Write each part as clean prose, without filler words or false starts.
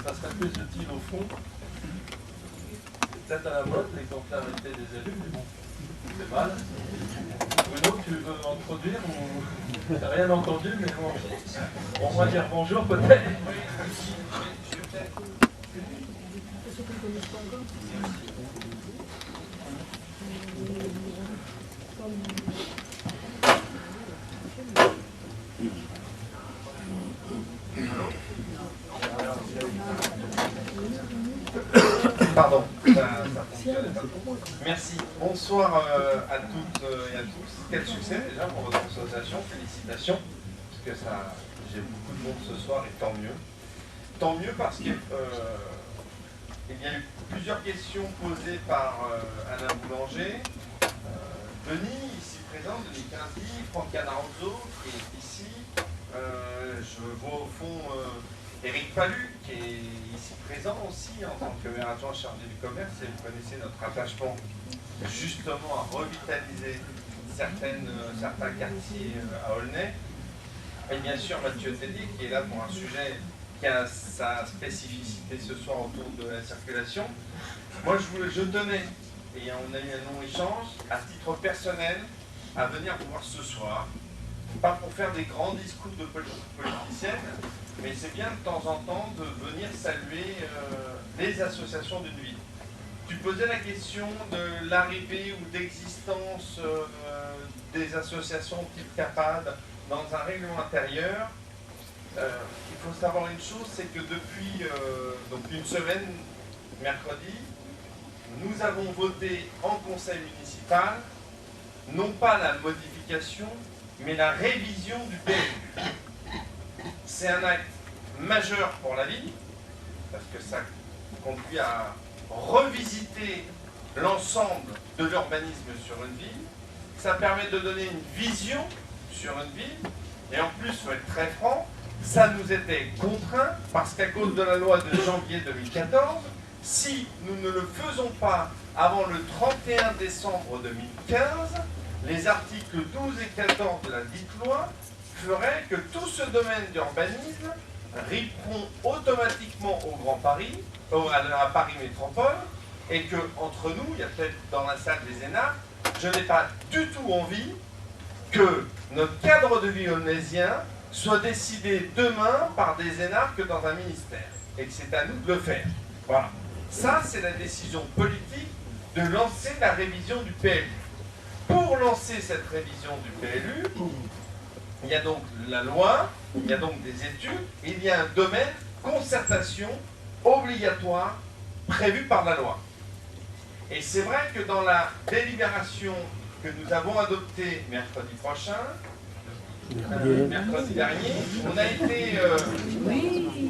ça serait plus utile au fond. Peut-être à la mode, l'exemplarité des élus, mais bon, c'est mal. Bruno, tu veux introduire ou t'as rien entendu, mais bon, on va dire bonjour peut-être. Pardon, ça fonctionnait pas. Merci. Bonsoir à toutes et à tous. Quel succès déjà pour votre association. Félicitations. Parce que ça, j'ai beaucoup de monde ce soir et tant mieux. Tant mieux parce qu'il y a eu plusieurs questions posées par Alain Boulanger, Denis, ici présent, Denis Quinty, Franck Canaranzo, qui est ici. Je vois au fond Éric Palu, qui est ici présent aussi en tant que maire adjoint chargé du commerce, et vous connaissez notre attachement justement à revitaliser certains quartiers à Aulnay. Et bien sûr Mathieu Tellier, qui est là pour un sujet qui a sa spécificité ce soir autour de la circulation. Moi je tenais, et on a eu un long échange, à titre personnel, à venir vous voir ce soir, pas pour faire des grands discours de politiciennes, mais c'est bien de temps en temps de venir saluer les associations d'une ville. Tu posais la question de l'arrivée ou d'existence des associations type CAPAD dans un règlement intérieur. Il faut savoir une chose, c'est que depuis donc une semaine, mercredi, nous avons voté en conseil municipal, non pas la modification, mais la révision du PLU. C'est un acte majeur pour la ville, parce que ça conduit à revisiter l'ensemble de l'urbanisme sur une ville. Ça permet de donner une vision sur une ville, et en plus, il faut être très franc, ça nous était contraint, parce qu'à cause de la loi de janvier 2014, si nous ne le faisons pas avant le 31 décembre 2015, les articles 12 et 14 de la dite loi feraient que tout ce domaine d'urbanisme riperont automatiquement au Grand Paris, à Paris Métropole, et que entre nous, il y a peut-être dans la salle des énarques, je n'ai pas du tout envie que notre cadre de vie aulnaysien soit décidé demain par des énarques dans un ministère, et que c'est à nous de le faire. Voilà. Ça, c'est la décision politique de lancer la révision du PLU. Pour lancer cette révision du PLU, il y a donc la loi, il y a donc des études, et il y a un domaine concertation obligatoire prévu par la loi. Et c'est vrai que dans la délibération que nous avons adoptée mercredi dernier, on a été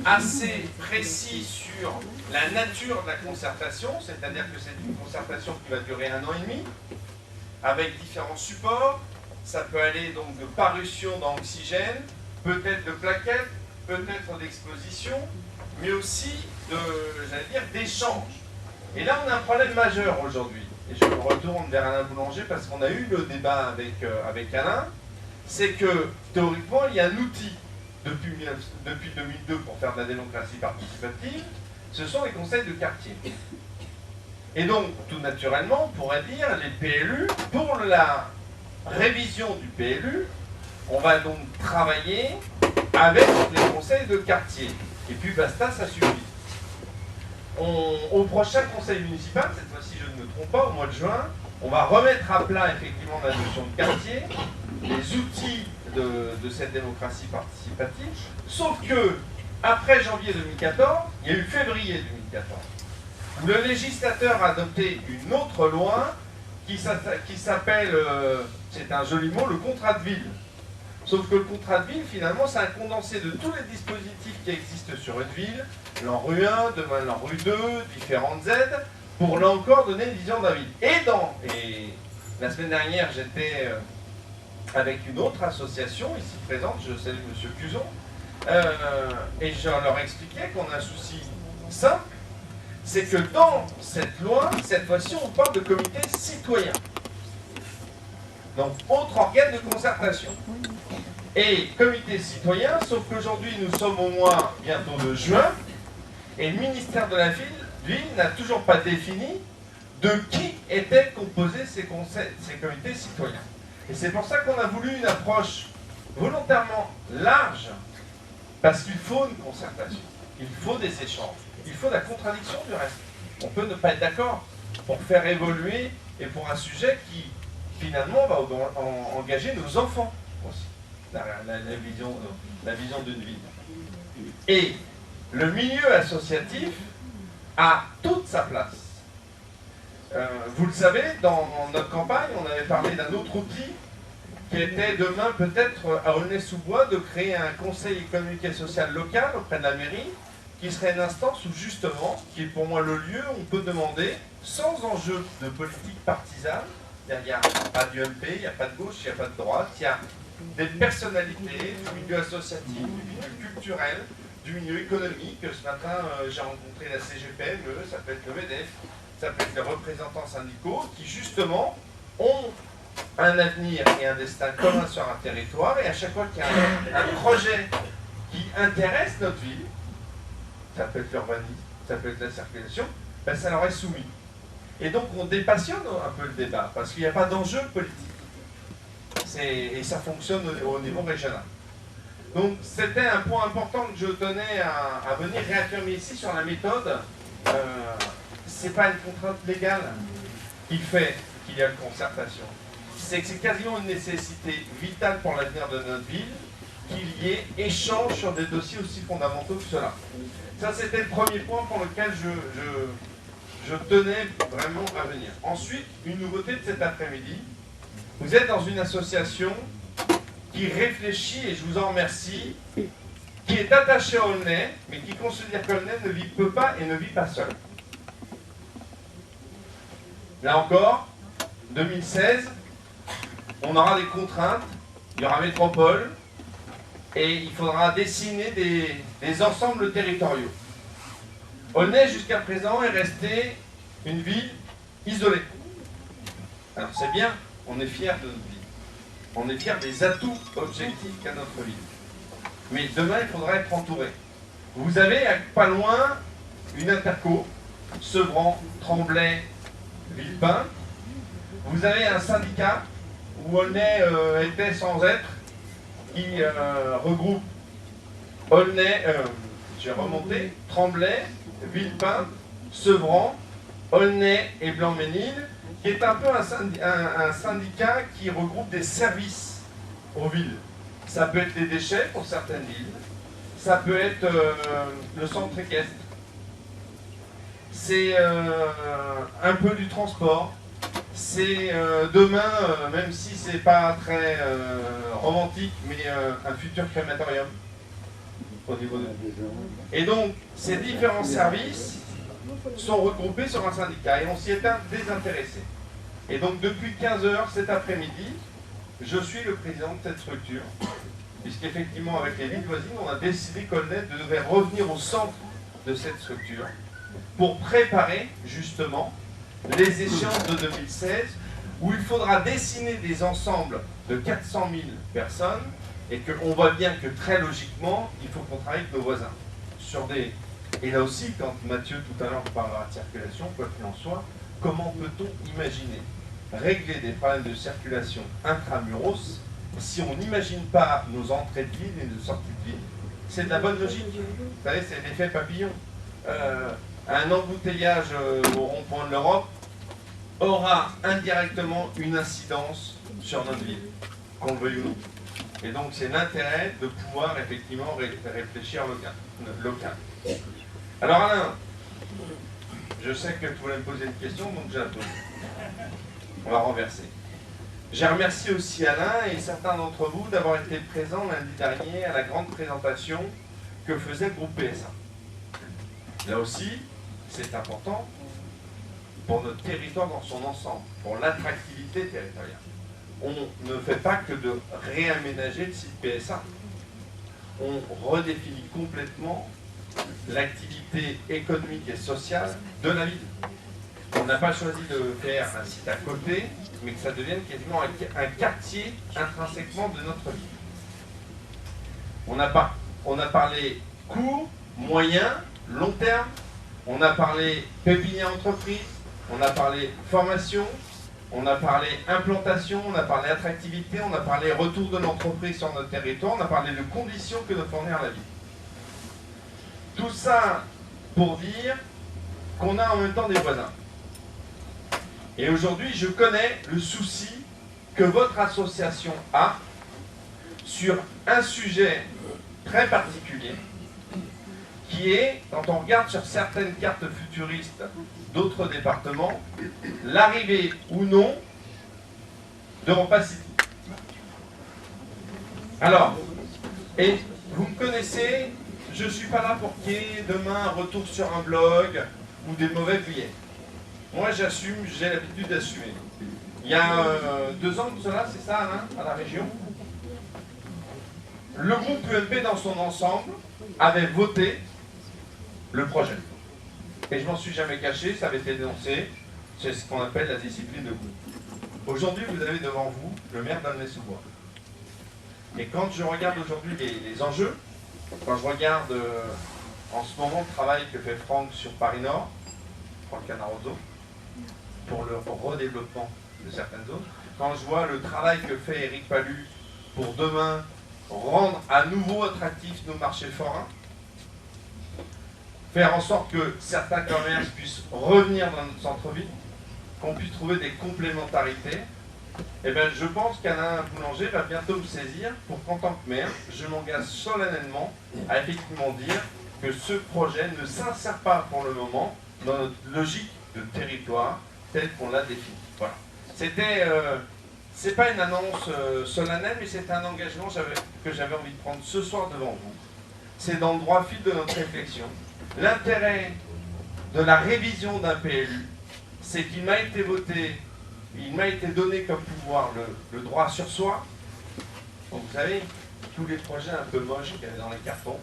assez précis sur la nature de la concertation, c'est-à-dire que c'est une concertation qui va durer 1 an et demi, avec différents supports. Ça peut aller donc de parution dans Oxygène, peut-être de plaquettes, peut-être d'exposition, mais aussi d'échange. Et là, on a un problème majeur aujourd'hui. Et je me retourne vers Alain Boulanger parce qu'on a eu le débat avec Alain. C'est que, théoriquement, il y a un outil depuis 2002 pour faire de la démocratie participative. Ce sont les conseils de quartier. Et donc, tout naturellement, on pourrait dire, les PLU, pour la révision du PLU, on va donc travailler avec les conseils de quartier. Et puis basta, ça suffit. Au prochain conseil municipal, cette fois-ci je ne me trompe pas, au mois de juin, on va remettre à plat effectivement la notion de quartier, les outils de cette démocratie participative, sauf que, après janvier 2014, il y a eu février 2014, où le législateur a adopté une autre loi qui s'appelle, c'est un joli mot, le contrat de ville. Sauf que le contrat de ville, finalement, c'est un condensé de tous les dispositifs qui existent sur une ville, l'ANRU 1, demain l'ANRU 2, différentes aides, pour là encore donner une vision de la ville. Et la semaine dernière, j'étais avec une autre association ici présente, je salue M. Cuzon, et je leur expliquais qu'on a un souci simple, c'est que dans cette loi, cette fois-ci, on parle de comité citoyen. Donc, autre organe de concertation. Et comité citoyen, sauf qu'aujourd'hui, nous sommes au mois bientôt de juin, Et le ministère de la Ville n'a toujours pas défini de qui étaient composés ces comités citoyens. Et c'est pour ça qu'on a voulu une approche volontairement large, parce qu'il faut une concertation, il faut des échanges, il faut la contradiction du reste. On peut ne pas être d'accord pour faire évoluer et pour un sujet qui, finalement, va engager nos enfants aussi, la vision d'une ville. Et le milieu associatif a toute sa place. Vous le savez, dans notre campagne, on avait parlé d'un autre outil qui était demain peut-être à Aulnay-sous-Bois de créer un conseil économique et social local auprès de la mairie, qui serait une instance où justement, qui est pour moi le lieu où on peut demander, sans enjeu de politique partisane, il n'y a pas d'UMP, il n'y a pas de gauche, il n'y a pas de droite, il y a des personnalités du milieu associatif, du milieu culturel, du milieu économique. Ce matin, j'ai rencontré la CGPME, ça peut être le MEDEF, ça peut être les représentants syndicaux, qui justement ont un avenir et un destin commun sur un territoire, et à chaque fois qu'il y a un projet qui intéresse notre ville, ça peut être l'urbanisme, ça peut être la circulation, ben ça leur est soumis. Et donc on dépassionne un peu le débat, parce qu'il n'y a pas d'enjeu politique. Et ça fonctionne au niveau régional. Donc c'était un point important que je tenais à venir réaffirmer ici sur la méthode. C'est pas une contrainte légale qui fait qu'il y a une concertation. C'est que c'est quasiment une nécessité vitale pour l'avenir de notre ville qu'il y ait échange sur des dossiers aussi fondamentaux que cela. Ça, c'était le premier point pour lequel je tenais vraiment à venir. Ensuite, une nouveauté de cet après-midi. Vous êtes dans une association qui réfléchit, et je vous en remercie, qui est attachée à Aulnay, mais qui considère qu'Aulnay ne peut pas et ne vit pas seul. Là encore, 2016, on aura des contraintes, il y aura métropole, et il faudra dessiner des ensembles territoriaux. Aulnay, jusqu'à présent, est resté une ville isolée. Alors c'est bien, on est fiers de notre ville. On est fiers des atouts objectifs qu'a notre ville. Mais demain, il faudra être entouré. Vous avez pas loin une interco, Sevran, Tremblay, Villepin. Vous avez un syndicat où Aulnay était sans être, qui regroupe Aulnay, j'ai remonté, Tremblay, Villepin, Sevran, Aulnay et Blanc-Ménil, qui est un peu un syndicat qui regroupe des services aux villes. Ça peut être les déchets pour certaines villes, ça peut être le centre équestre, c'est un peu du transport, c'est demain, même si c'est pas très romantique, mais un futur crématorium au niveau de... Et donc, ces différents services sont regroupés sur un syndicat et on s'y est désintéressé. Et donc, depuis 15 h cet après-midi, je suis le président de cette structure, puisqu'effectivement, avec les villes voisines, on a décidé qu'Aulnay devait revenir au centre de cette structure pour préparer justement les échéances de 2016, où il faudra dessiner des ensembles de 400 000 personnes, et qu'on voit bien que très logiquement, il faut qu'on travaille avec nos voisins. Sur des... Et là aussi, quand Mathieu tout à l'heure parlera de circulation, quoi qu'il en soit, comment peut-on imaginer régler des problèmes de circulation intramuros si on n'imagine pas nos entrées de ville et nos sorties de ville? C'est de la bonne logique. Vous savez, c'est l'effet papillon. Un embouteillage au rond-point de l'Europe aura indirectement une incidence sur notre ville, qu'on le veuille ou non. Et donc c'est l'intérêt de pouvoir effectivement réfléchir local. Alors Alain, je sais que tu voulais me poser une question, donc je la pose. On va renverser. J'ai remercié aussi Alain et certains d'entre vous d'avoir été présents lundi dernier à la grande présentation que faisait le groupe PSA. Là aussi, c'est important pour notre territoire dans son ensemble, pour l'attractivité territoriale. On ne fait pas que de réaménager le site PSA. On redéfinit complètement l'activité économique et sociale de la ville. On n'a pas choisi de faire un site à côté, mais que ça devienne quasiment un quartier intrinsèquement de notre ville. On a parlé court, moyen long terme, on a parlé pépinière entreprise, on a parlé formation, on a parlé implantation, on a parlé attractivité, on a parlé retour de l'entreprise sur notre territoire, on a parlé de conditions que doit fournir la ville. Tout ça pour dire qu'on a en même temps des voisins. Et aujourd'hui, je connais le souci que votre association a sur un sujet très particulier, qui est, quand on regarde sur certaines cartes futuristes d'autres départements, l'arrivée ou non d'Europa City. Alors, et vous me connaissez, je ne suis pas là pour qu'il y ait demain un retour sur un blog ou des mauvais billets. Moi j'assume, j'ai l'habitude d'assumer. Il y a 2 ans de cela, c'est ça Alain, à la région, le groupe UMP dans son ensemble avait voté le projet. Et je m'en suis jamais caché, ça avait été dénoncé, c'est ce qu'on appelle la discipline de groupe. Aujourd'hui, vous avez devant vous le maire d'Aulnay-sous-Bois. Et quand je regarde aujourd'hui les enjeux, quand je regarde en ce moment le travail que fait Franck sur Paris Nord, Franck Canarozzo, pour le redéveloppement de certaines zones, quand je vois le travail que fait Éric Palu pour demain rendre à nouveau attractifs nos marchés forains, faire en sorte que certains commerces puissent revenir dans notre centre-ville, qu'on puisse trouver des complémentarités, eh bien, je pense qu'Alain Boulanger va bientôt me saisir pour qu'en tant que maire, je m'engage solennellement à effectivement dire que ce projet ne s'insère pas pour le moment dans notre logique de territoire telle qu'on l'a définie. Voilà. C'est pas une annonce solennelle, mais c'est un engagement que j'avais envie de prendre ce soir devant vous. C'est dans le droit fil de notre réflexion. L'intérêt de la révision d'un PLU, c'est qu'il m'a été voté, il m'a été donné comme pouvoir le droit sur soi. Donc, vous savez, tous les projets un peu moches qu'il y avait dans les cartons,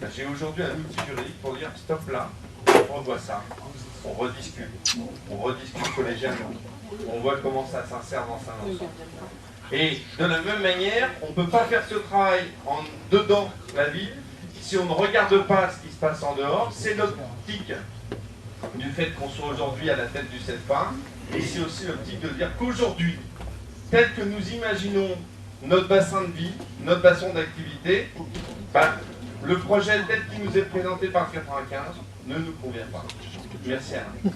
ben, j'ai aujourd'hui un outil juridique pour dire stop là, on revoit ça, on rediscute collégialement, on voit comment ça s'insère dans un ensemble. Et de la même manière, on ne peut pas faire ce travail en dedans la ville si on ne regarde pas ce qui se passe en dehors. C'est l'optique du fait qu'on soit aujourd'hui à la tête du CEDPA, et c'est aussi l'optique de dire qu'aujourd'hui, tel que nous imaginons notre bassin de vie, notre bassin d'activité, ben, le projet tel qu'il nous est présenté par le 95 ne nous convient pas. Merci Alain.